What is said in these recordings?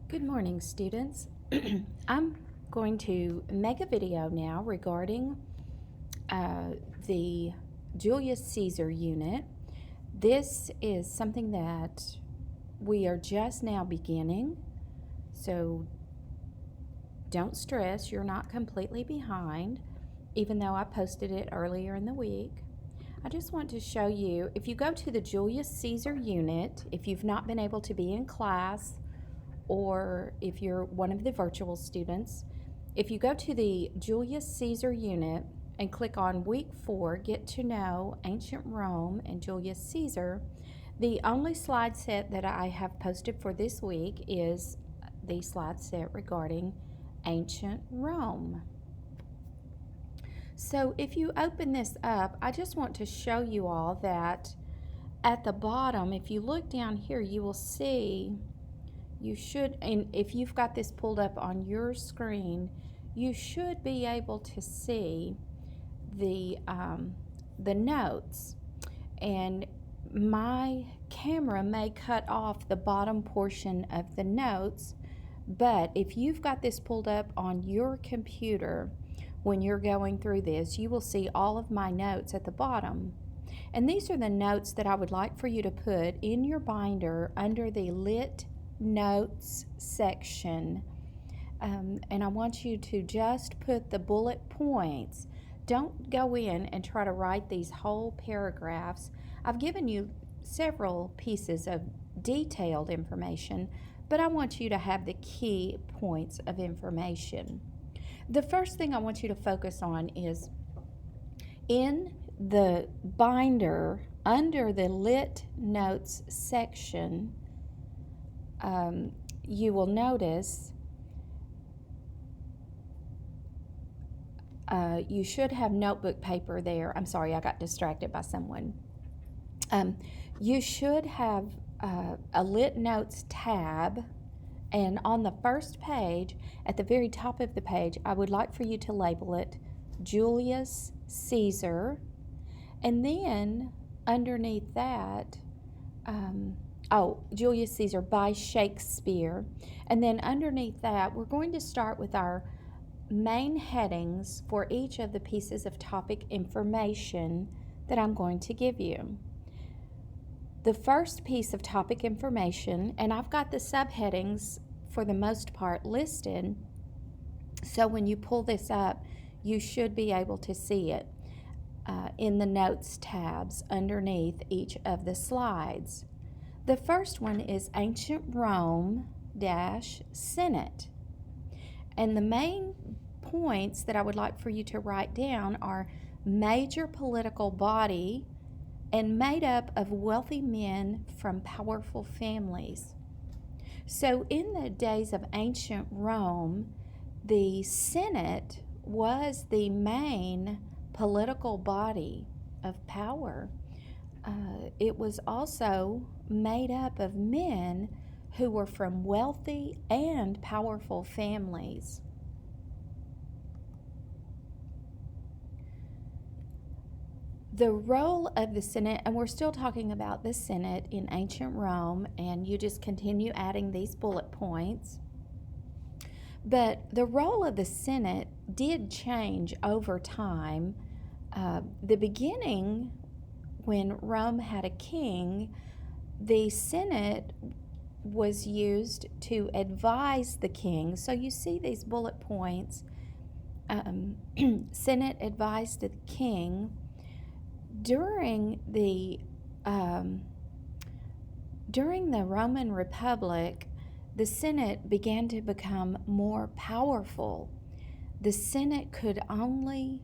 Good morning, students. I'm going to make a video now regarding the Julius Caesar unit. This is something that we are just now beginning, so don't stress, you're not completely behind, even though I posted it earlier in the week. I just want to show you, if you go to the Julius Caesar unit, if you've not been able to be in class, or if you're one of the virtual students, if you go to the Julius Caesar unit and click on week 4, Get to Know Ancient Rome and Julius Caesar, the only slide set that I have posted for this week is the slide set regarding ancient Rome. So if you open this up, I just want to show you all that at the bottom, if you look down here, you will see you should, and if you've got this pulled up on your screen, you should be able to see the notes. And my camera may cut off the bottom portion of the notes, but if you've got this pulled up on your computer, when you're going through this, you will see all of my notes at the bottom. And these are the notes that I would like for you to put in your binder under the Lit Notes section. And I want you to just put the bullet points. Don't go in and try to write these whole paragraphs. I've given you several pieces of detailed information, but I want you to have the key points of information. The first thing I want you to focus on is in the binder under the Lit Notes section. You will notice you should have notebook paper there. I'm sorry, I got distracted by someone. You should have a Lit Notes tab, and on the first page, at the very top of the page, I would like for you to label it Julius Caesar, and then underneath that, Julius Caesar by Shakespeare. And then underneath that, we're going to start with our main headings for each of the pieces of topic information that I'm going to give you. The first piece of topic information, and I've got the subheadings for the most part listed, so when you pull this up, you should be able to see it in the notes tabs underneath each of the slides. The first one is Ancient Rome Senate. And the main points that I would like for you to write down are major political body and made up of wealthy men from powerful families. So in the days of ancient Rome, the Senate was the main political body of power. It was also made up of men who were from wealthy and powerful families. The role of the Senate, and we're still talking about the Senate in ancient Rome, and you just continue adding these bullet points. But the role of the Senate did change over time. The beginning, when Rome had a king, the Senate was used to advise the king. So you see these bullet points. Senate advised the king. During the Roman Republic, the Senate began to become more powerful. The Senate could only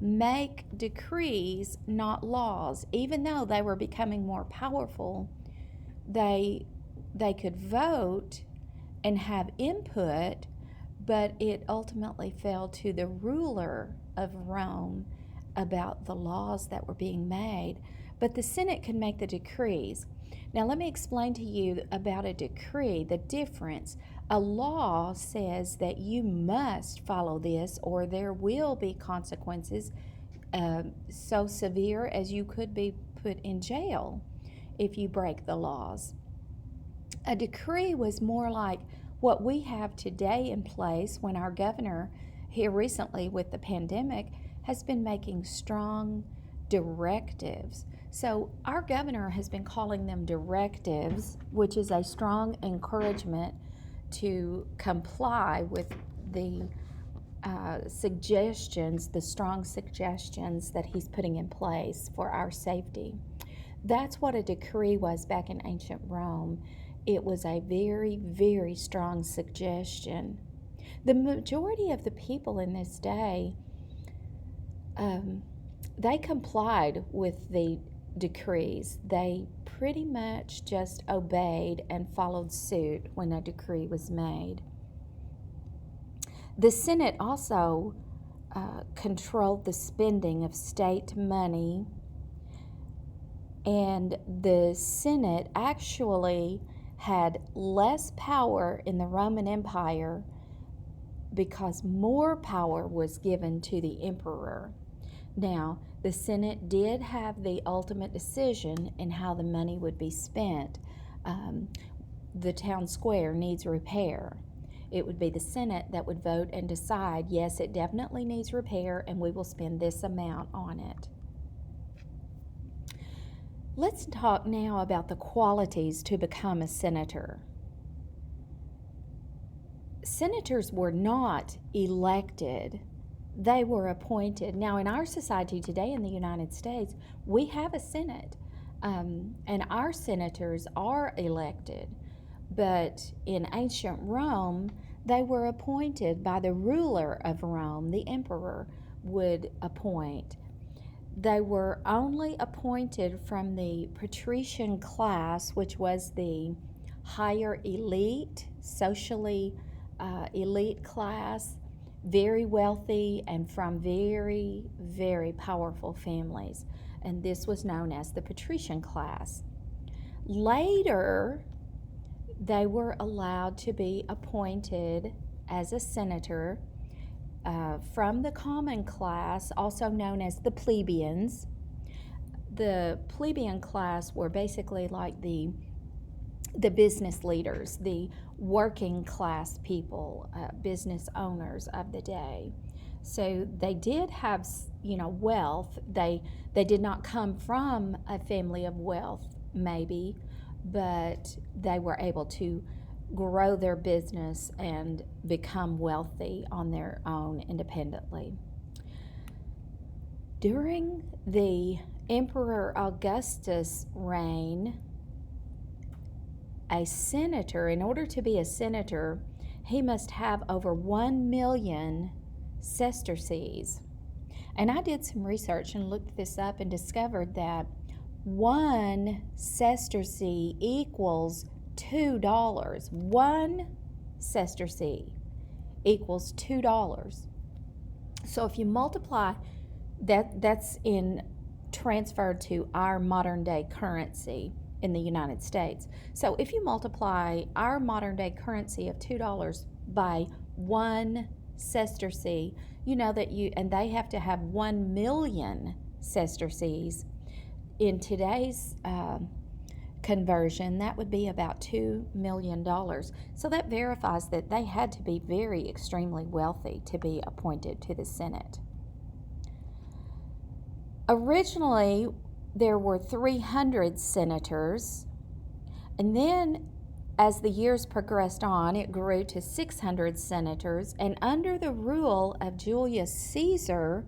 make decrees, not laws. Even though they were becoming more powerful, they could vote and have input, but it ultimately fell to the ruler of Rome about the laws that were being made. But the Senate could make the decrees. Now let me explain to you about a decree, the difference. A law says that you must follow this or there will be consequences so severe as you could be put in jail if you break the laws. A decree was more like, What we have today in place, when our governor here recently with the pandemic has been making strong directives. So our governor has been calling them directives, which is a strong encouragement to comply with the suggestions, the strong suggestions that he's putting in place for our safety. That's what a decree was back in ancient Rome. It was a very, very strong suggestion. The majority of the people in this day, they complied with the decrees. They pretty much just obeyed and followed suit when a decree was made. The Senate also controlled the spending of state money, and the Senate actually had less power in the Roman Empire because more power was given to the emperor. Now, the Senate did have the ultimate decision in how the money would be spent. The town square needs repair. It would be the Senate that would vote and decide, yes, it definitely needs repair, and we will spend this amount on it. Let's talk now about the qualities to become a senator. Senators were not elected, they were appointed. Now, in our society today in the United States, we have a Senate, and our senators are elected. But in ancient Rome, they were appointed by the ruler of Rome. The emperor would appoint. They were only appointed from the patrician class, which was the higher elite, socially elite class, very wealthy and from very, very powerful families. And this was known as the patrician class. Later, they were allowed to be appointed as a senator from the common class, also known as the plebeians. The plebeian class were basically like the business leaders, the working class people, business owners of the day. So they did have, wealth. They did not come from a family of wealth, maybe, but they were able to grow their business and become wealthy on their own independently. During the Emperor Augustus' reign, a senator, in order to be a senator, he must have over 1 million sesterces. And I did some research and looked this up and discovered that 1 sesterce equals $2. 1 sesterce equals $2. So if you multiply that's transferred to our modern day currency in the United States. So if you multiply our modern day currency of $2 by 1 sesterce, you know that and they have to have 1 million sesterces. In today's conversion, that would be about $2 million. So that verifies that they had to be very extremely wealthy to be appointed to the Senate. Originally, there were 300 senators, and then as the years progressed on, it grew to 600 senators, and under the rule of Julius Caesar,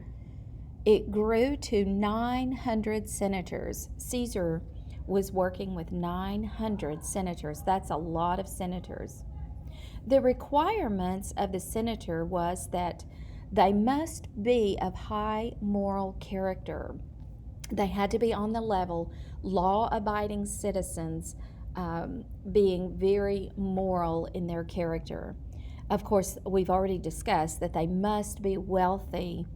it grew to 900 senators. Caesar was working with 900 senators. That's a lot of senators. The requirements of the senator was that they must be of high moral character. They had to be on the level, law-abiding citizens, being very moral in their character. Of course, we've already discussed that they must be wealthy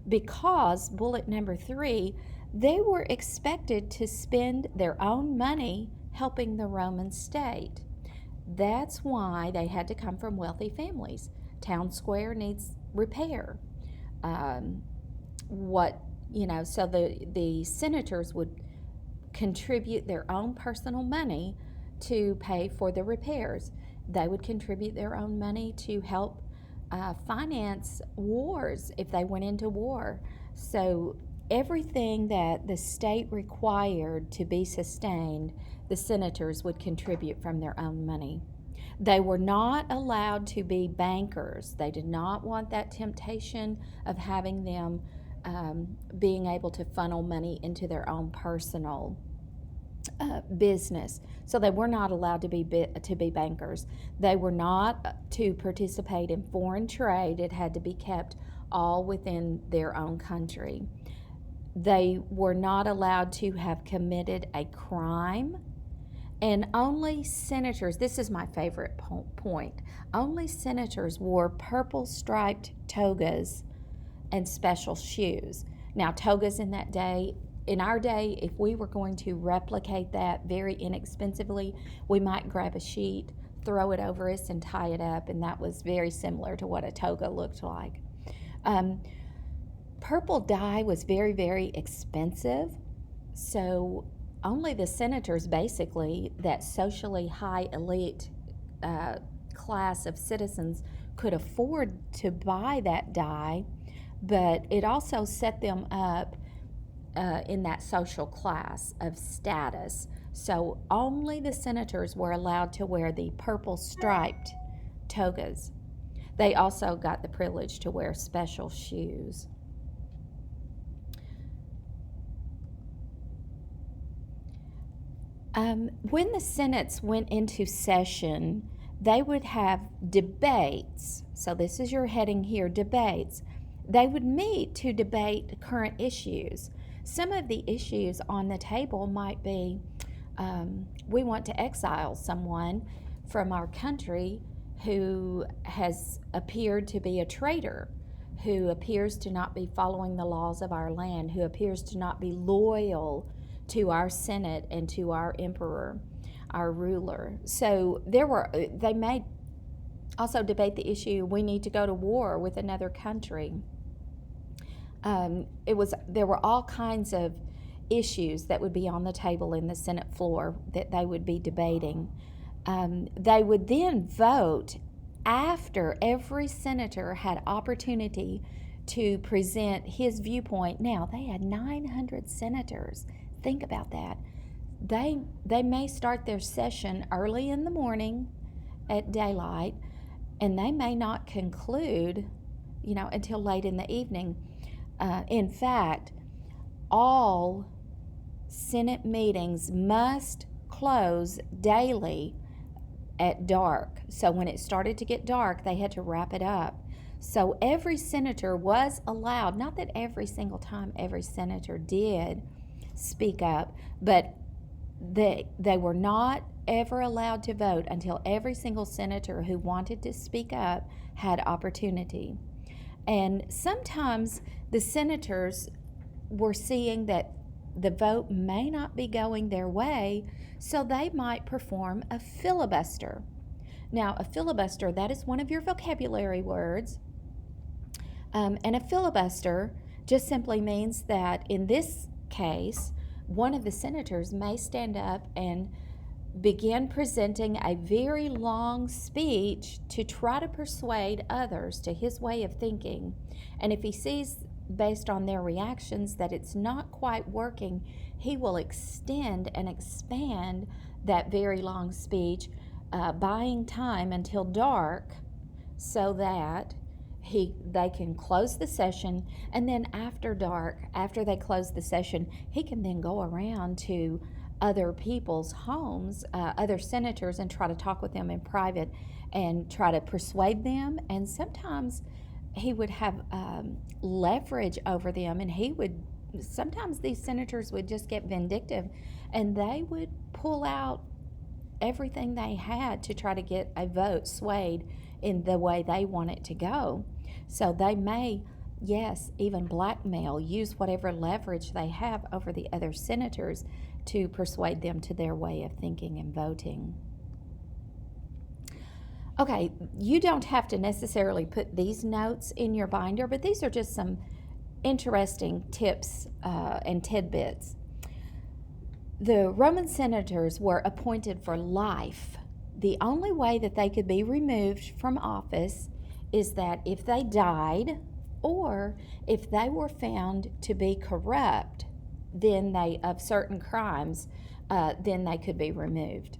because, bullet number 3, they were expected to spend their own money helping the Roman state. That's why they had to come from wealthy families. Town square needs repair. So the senators would contribute their own personal money to pay for the repairs. They would contribute their own money to help finance wars if they went into war. So everything that the state required to be sustained, the senators would contribute from their own money. They were not allowed to be bankers. They did not want that temptation of having them being able to funnel money into their own personal business. So they were not allowed to be bankers. They were not to participate in foreign trade. It had to be kept all within their own country. They were not allowed to have committed a crime. And only senators, this is my favorite point, only senators wore purple striped togas and special shoes. Now, togas in our day, if we were going to replicate that very inexpensively, we might grab a sheet, throw it over us, and tie it up, and that was very similar to what a toga looked like. Purple dye was very, very expensive, so only the senators, basically, that socially high elite class of citizens, could afford to buy that dye, but it also set them up in that social class of status. So only the senators were allowed to wear the purple striped togas. They also got the privilege to wear special shoes. When the senates went into session, they would have debates. So this is your heading here, debates. They would meet to debate current issues. Some of the issues on the table might be we want to exile someone from our country who has appeared to be a traitor, who appears to not be following the laws of our land, who appears to not be loyal to our Senate and to our emperor, our ruler. So they may also debate the issue, we need to go to war with another country. There were all kinds of issues that would be on the table in the Senate floor that they would be debating. They would then vote after every senator had opportunity to present his viewpoint. Now, they had 900 senators. Think about that. They may start their session early in the morning at daylight, and they may not conclude, until late in the evening. In fact, all Senate meetings must close daily at dark. So when it started to get dark, they had to wrap it up. So every senator was allowed, not that every single time every senator did speak up, but they were not ever allowed to vote until every single senator who wanted to speak up had opportunity. And sometimes the senators were seeing that the vote may not be going their way, so they might perform a filibuster. Now, a filibuster, that is one of your vocabulary words. And a filibuster just simply means that in this case, one of the senators may stand up and begin presenting a very long speech to try to persuade others to his way of thinking. And if he sees, based on their reactions, that it's not quite working, he will extend and expand that very long speech, buying time until dark so that they can close the session, and then after dark, after they close the session, he can then go around to other people's homes, other senators, and try to talk with them in private and try to persuade them. And sometimes he would have leverage over them, and sometimes these senators would just get vindictive, and they would pull out everything they had to try to get a vote swayed in the way they want it to go. So they may, yes, even blackmail, use whatever leverage they have over the other senators to persuade them to their way of thinking and voting. Okay, you don't have to necessarily put these notes in your binder, but these are just some interesting tips and tidbits. The Roman senators were appointed for life. the only way that they could be removed from office is that if they died or if they were found to be corrupt, then they of certain crimes, then they could be removed.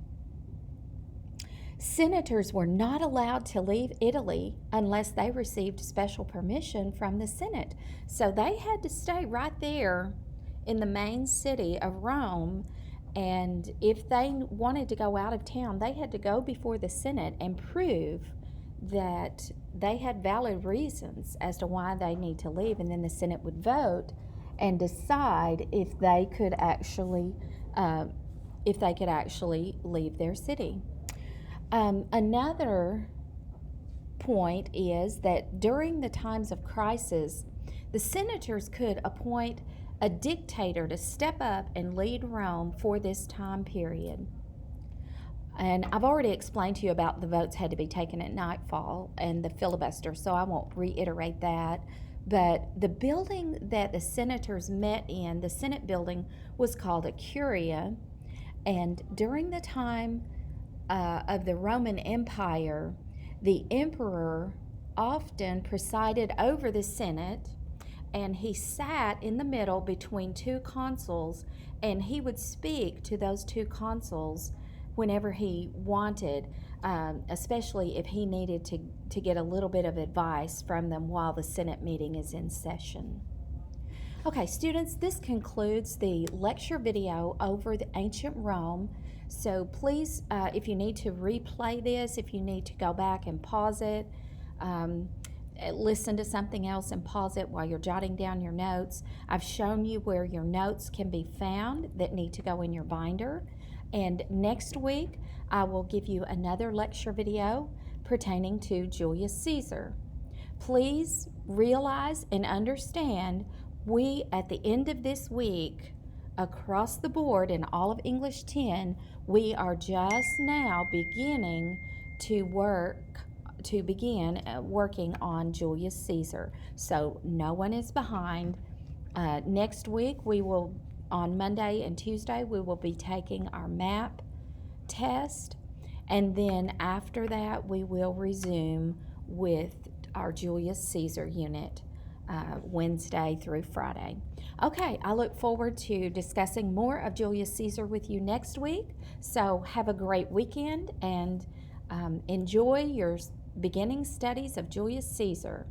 Senators were not allowed to leave Italy unless they received special permission from the Senate. So they had to stay right there in the main city of Rome. And if they wanted to go out of town, they had to go before the Senate and prove that they had valid reasons as to why they need to leave. And then the Senate would vote and decide if they could actually leave their city. Another point is that during the times of crisis, the senators could appoint a dictator to step up and lead Rome for this time period. And I've already explained to you about the votes had to be taken at nightfall and the filibuster, so I won't reiterate that. But the building that the senators met in, the Senate building, was called a curia. And during the time of the Roman Empire, the emperor often presided over the Senate, and he sat in the middle between two consuls, and he would speak to those two consuls whenever he wanted, especially if he needed to get a little bit of advice from them while the Senate meeting is in session. Okay, students, this concludes the lecture video over the ancient Rome. So please, if you need to replay this, if you need to go back and pause it, listen to something else and pause it while you're jotting down your notes. I've shown you where your notes can be found that need to go in your binder. And next week, I will give you another lecture video pertaining to Julius Caesar. Please realize and understand we, at the end of this week, across the board in all of English 10, we are just now beginning to begin working on Julius Caesar. So no one is behind. Next week, on Monday and Tuesday, we will be taking our map test. And then after that, we will resume with our Julius Caesar unit Wednesday through Friday. Okay, I look forward to discussing more of Julius Caesar with you next week. So have a great weekend and enjoy your beginning studies of Julius Caesar.